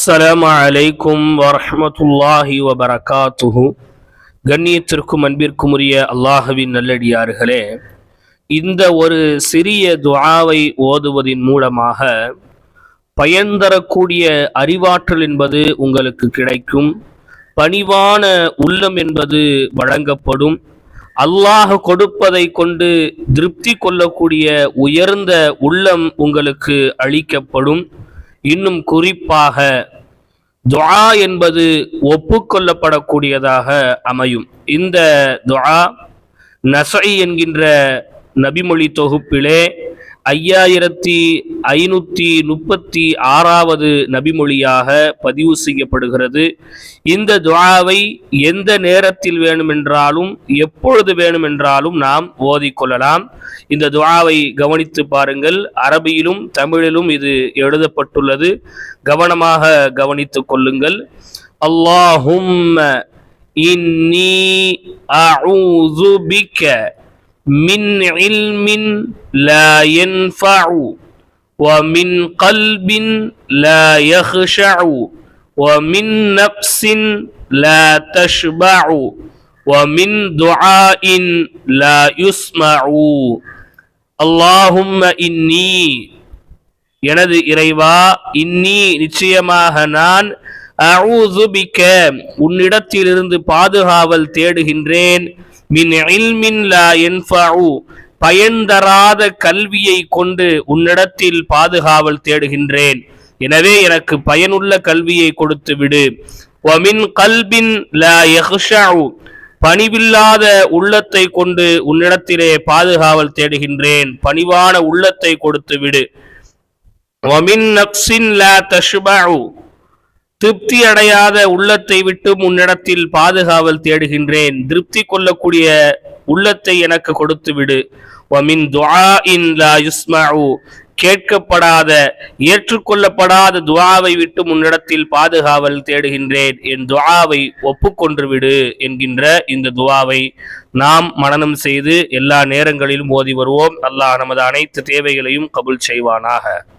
அஸ்ஸலாமு அலைக்கும் வரஹ்மத்துல்லாஹி வபரகாத்துஹு. கண்ணியத்திற்கும் அன்பிற்கும் உரிய அல்லாஹ்வின் நல்லடியார்களே, இந்த ஒரு சிறிய துஆவை ஓதுவதின் மூலமாக பயன் தரக்கூடிய அறிவாற்றல் என்பது உங்களுக்கு கிடைக்கும். பணிவான உள்ளம் என்பது வழங்கப்படும். அல்லாஹ் கொடுப்பதை கொண்டு திருப்தி கொள்ளக்கூடிய உயர்ந்த உள்ளம் உங்களுக்கு அளிக்கப்படும். இன்னும் குறிப்பாக துஆ என்பது ஒப்புக்கொள்ளப்படக்கூடியதாக அமையும். இந்த துஆ நஸஇ என்கின்ற நபிமொழி தொகுப்பிலே 5536வது நபிமொழியாக பதிவு செய்யப்படுகிறது. இந்த துஆவை எந்த நேரத்தில் வேணுமென்றாலும் எப்பொழுது வேணுமென்றாலும் நாம் ஓதிக்கொள்ளலாம். இந்த துஆவை கவனித்து பாருங்கள். அரபியிலும் தமிழிலும் இது எழுதப்பட்டுள்ளது. கவனமாக கவனித்துக் கொள்ளுங்கள். அல்லாஹும்ம இன்னி அஊது பிக மின் இல்மின் லா யன்ஃபஉ ومن قلب لا يخشع ومن نفس لا تشبع ومن دعاء لا يسمع. اللهم إني எனது இறைவா, இன்னி நிச்சயமாக நான், அஊது பிக உன்னிடத்திலிருந்து பாதுகாவல் தேடுகின்றேன், மின் இல்மின் லா யன்ஃபஉ பயன் தராத கல்வியை கொண்டு உன்னிடத்தில் பாதுகாவல் தேடுகின்றேன். எனவே எனக்கு பயனுள்ள கல்வியை கொடுத்து விடு. வமின் கல்பின் லா யக்ஷஉ பணிவில்லாத உள்ளத்தை கொண்டு உன்னிடத்திலே பாதுகாவல் தேடுகின்றேன். பணிவான உள்ளத்தை கொடுத்து விடு. வமின் நஃப்ஸின் லா தஷ்பஉ திருப்தி அடையாத உள்ளத்தை விட்டு உன்னிடத்தில் பாதுகாவல் தேடுகின்றேன். திருப்தி கொள்ளக்கூடிய உள்ளத்தை எனக்கு கொடுத்து விடு. வமின் துஆஇன் லா யுஸ்மஉ கேட்கப்படாத ஏற்றுக்கொள்ளப்படாத துஆவை விட்டு முன்னிடத்தில் பாதுகாவல் தேடுகின்றேன். என் துஆவை ஒப்புக்கொன்று விடு என்கின்ற இந்த துஆவை நாம் மனனம் செய்து எல்லா நேரங்களிலும் ஓதி வருவோம். அல்லாஹ் நமது அனைத்து தேவைகளையும் கபூல் செய்வானாக.